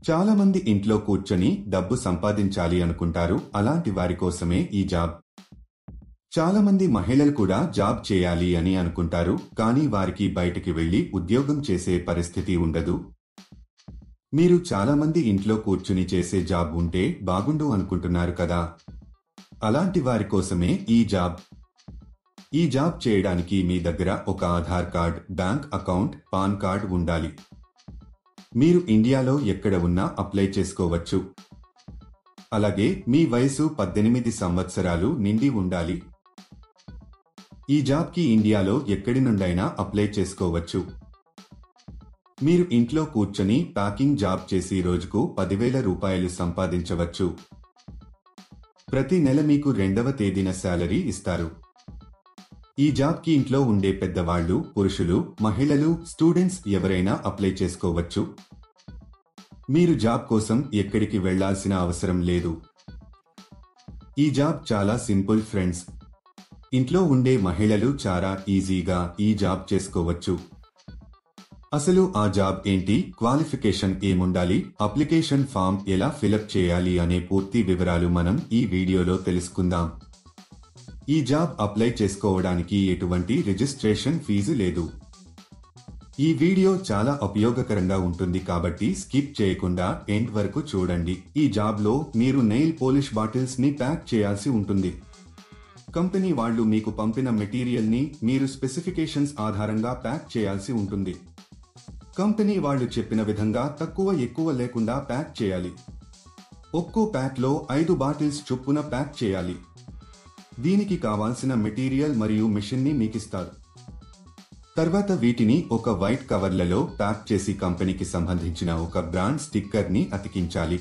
చాలా మంది ఇంట్లో కూర్చొని డబ్బు సంపాదించాలి అనుకుంటారు. అలాంటి వారి కోసమే ఈ జాబ్. చాలా మంది మహిళలు కూడా జాబ్ చేయాలి అని అనుకుంటారు. కానీ వారికి బయటికి వెళ్లి ఉద్యోగం చేసే పరిస్థితి ఉండదు. మీరు చాలా మంది ఇంట్లో కూర్చుని చేసే జాబ్ ఉంటే బాగుండు అనుకుంటున్నారు కదా. అలాంటి వారి కోసమే ఈ జాబ్. ఈ జాబ్ చేయడానికి మీ దగ్గర ఒక Aadhaar card, bank account, pan card ఉండాలి. మీరు ఇండియాలో ఎక్కడ ఉన్నా అప్లై చేసుకోవచ్చు. అలాగే మీ వయసు 18 సంవత్సరాలు నిండి ఉండాలి. ఈ జాబ్కి ఇండియాలో ఎక్కడి నుండైనా అప్లై చేసుకోవచ్చు. మీరు ఇంట్లో కూర్చొని ప్యాకింగ్ జాబ్ చేసి రోజుకు 10,000 రూపాయలు సంపాదించవచ్చు. ప్రతి నెల మీకు 2వ తేదీన శాలరీ ఇస్తారు. ఈ జాబ్కి ఇంట్లో ఉండే పెద్దవాళ్లు, పురుషులు, మహిళలు, స్టూడెంట్స్ ఎవరైనా అప్లై చేసుకోవచ్చు. మీరు జాబ్ కోసం ఎక్కడికి వెళ్లాల్సిన అవసరం లేదు. ఈ జాబ్ చాలా సింపుల్ ఫ్రెండ్స్. ఇంట్లో ఉండే మహిళలు చాలా ఈజీగా ఈ జాబ్ చేసుకోవచ్చు. అసలు ఆ జాబ్ ఏంటి, క్వాలిఫికేషన్ ఏముండాలి, అప్లికేషన్ ఫామ్ ఎలా ఫిలప్ చేయాలి అనే పూర్తి వివరాలు మనం ఈ వీడియోలో తెలుసుకుందాం. ఈ జాబ్ అప్లై చేసుకోవడానికి ఎటువంటి రిజిస్ట్రేషన్ ఫీజు లేదు. ఈ వీడియో చాలా ఉపయోగకరంగా ఉంటుంది కాబట్టి స్కిప్ చేయకుండా ఎండ్ వరకు చూడండి. ఈ జాబ్లో మీరు నెయిల్ పోలిష్ బాటిల్స్ ని ప్యాక్ చేయాల్సి ఉంటుంది. కంపెనీ వాళ్ళు మీకు పంపిన మెటీరియల్ ని మీరు స్పెసిఫికేషన్స్ ఆధారంగా ప్యాక్ చేయాల్సి ఉంటుంది. కంపెనీ వాళ్ళు చెప్పిన విధంగా తక్కువ ఎక్కువ లేకుండా ప్యాక్ చేయాలి. ఒక్కో ప్యాక్లో 5 బాటిల్స్ చొప్పున ప్యాక్ చేయాలి. దీనికి కావాల్సిన మెటీరియల్ మరియు మిషన్ ని మీకిస్తారు. తర్వాత వీటిని ఒక వైట్ కవర్లలో ప్యాక్ చేసి కంపెనీకి సంబంధించిన ఒక బ్రాండ్ స్టిక్కర్ ని అతికించాలి.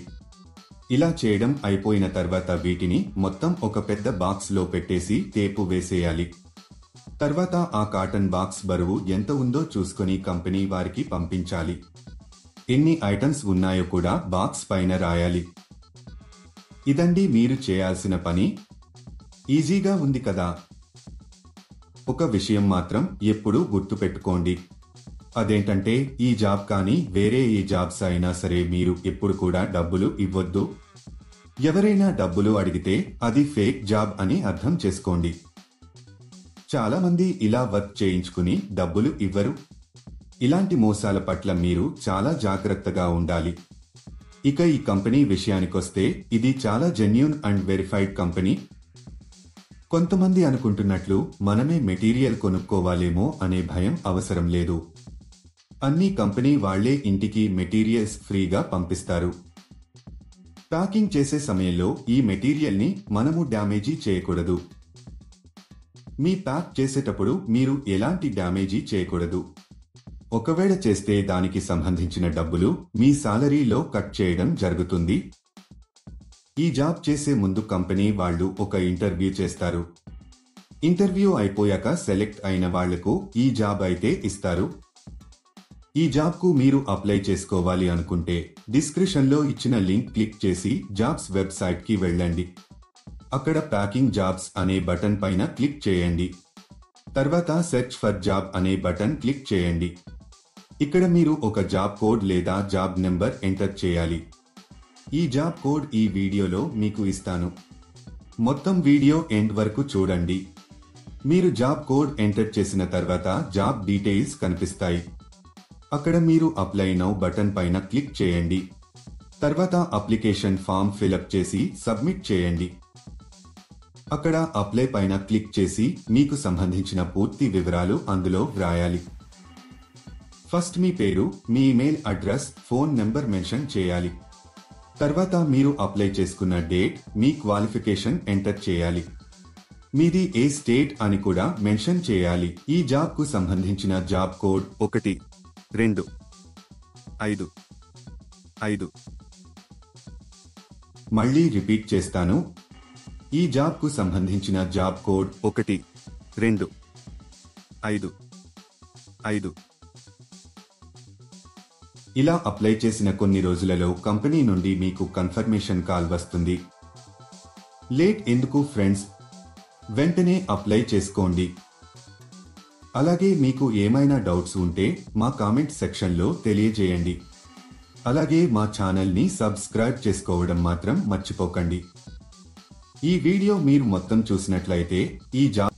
ఇలా చేయడం అయిపోయిన తర్వాత వీటిని మొత్తం ఒక పెద్ద బాక్స్ లో పెట్టేసి టేపు వేసేయాలి. తర్వాత ఆ కాటన్ బాక్స్ బరువు ఎంత ఉందో చూసుకొని కంపెనీ వారికి పంపించాలి. ఎన్ని ఐటమ్స్ ఉన్నాయో కూడా బాక్స్ పైన రాయాలి. ఇదండి మీరు చేయాల్సిన పని. ఈజీగా ఉంది కదా. ఒక విషయం మాత్రం ఎప్పుడూ గుర్తుపెట్టుకోండి. అదేంటంటే ఈ జాబ్ కానీ వేరే ఏ జాబ్స్ అయినా సరే మీరు ఎప్పుడు కూడా డబ్బులు ఇవ్వొద్దు. ఎవరైనా డబ్బులు అడిగితే అది ఫేక్ జాబ్ అని అర్థం చేసుకోండి. చాలా మంది ఇలా వర్క్ చేయించుకుని డబ్బులు ఇవ్వరు. ఇలాంటి మోసాల పట్ల మీరు చాలా జాగ్రత్తగా ఉండాలి. ఇక ఈ కంపెనీ విషయానికొస్తే ఇది చాలా జెన్యూన్ అండ్ వెరిఫైడ్ కంపెనీ. కొంతమంది అనుకుంటున్నట్లు మనమే మెటీరియల్ కొనుక్కోవాలేమో అనే భయం అవసరం లేదు. అన్ని కంపెనీ వాళ్లే ఇంటికి మెటీరియల్స్ ఫ్రీగా పంపిస్తారు. ప్యాకింగ్ చేసే సమయంలో ఈ మెటీరియల్ ని మనము డ్యామేజీ చేయకూడదు. మీ ప్యాక్ చేసేటప్పుడు మీరు ఎలాంటి డ్యామేజీ చేయకూడదు. ఒకవేళ చేస్తే దానికి సంబంధించిన డబ్బులు మీ సాలరీలో కట్ చేయడం జరుగుతుంది. ఈ జాబ్ చేసే ముందు కంపెనీ వాళ్ళు ఒక ఇంటర్వ్యూ చేస్తారు. ఇంటర్వ్యూ అయిపోయాక సెలెక్ట్ అయిన వాళ్లకు ఈ జాబ్ అయితే ఇస్తారు. ఈ జాబ్కు మీరు అప్లై చేసుకోవాలి అనుకుంటే డిస్క్రిప్షన్లో ఇచ్చిన లింక్ క్లిక్ చేసి జాబ్స్ వెబ్సైట్కి వెళ్ళండి. అక్కడ ప్యాకింగ్ జాబ్స్ అనే బటన్ పైన క్లిక్ చేయండి. తర్వాత సెర్చ్ ఫర్ జాబ్ అనే బటన్ క్లిక్ చేయండి. ఇక్కడ మీరు ఒక జాబ్ కోడ్ లేదా జాబ్ నెంబర్ ఎంటర్ చేయాలి. ఈ జాబ్ కోడ్ ఈ వీడియోలో మీకు ఇస్తాను. మొత్తం వీడియో ఎండ్ వరకు చూడండి. మీరు జాబ్ కోడ్ ఎంటర్ చేసిన తర్వాత జాబ్ డీటెయిల్స్ కనిపిస్తాయి. అక్కడ మీరు అప్లై నౌ బటన్ పైన క్లిక్ చేయండి. తర్వాత అప్లికేషన్ ఫామ్ ఫిలప్ చేసి సబ్మిట్ చేయండి. అక్కడ అప్లై పైన క్లిక్ చేసి మీకు సంబంధించిన పూర్తి వివరాలు అందులో వ్రాయాలి. ఫస్ట్ మీ పేరు, మీ email address, phone number mention చేయాలి. తర్వాత మీరు అప్లై చేసుకున్న డేట్, మీ క్వాలిఫికేషన్ ఎంటర్ చేయాలి. మీది ఏ స్టేట్ అని కూడా మెన్షన్ చేయాలి. ఈ జాబ్ కు సంబంధించిన జాబ్ కోడ్ 12555. మళ్ళీ రిపీట్ చేస్తాను. ఈ జాబ్ కు సంబంధించిన జాబ్ కోడ్ 12555. ఇలా అప్లై చేసిన కొన్ని రోజులలో కంపెనీ నుండి మీకు కన్ఫర్మేషన్ కాల్ వస్తుంది. లేట్ ఎందుకు ఫ్రెండ్స్, వెంటనే అప్లై చేసుకోండి. అలాగే మీకు ఏమైనా డౌట్స్ ఉంటే మా కామెంట్ సెక్షన్లో తెలియజేయండి. అలాగే మా ఛానల్ని సబ్స్క్రైబ్ చేసుకోవడం మాత్రం మర్చిపోకండి. ఈ వీడియో మీరు మొత్తం చూసినట్లయితే ఈ జాబ్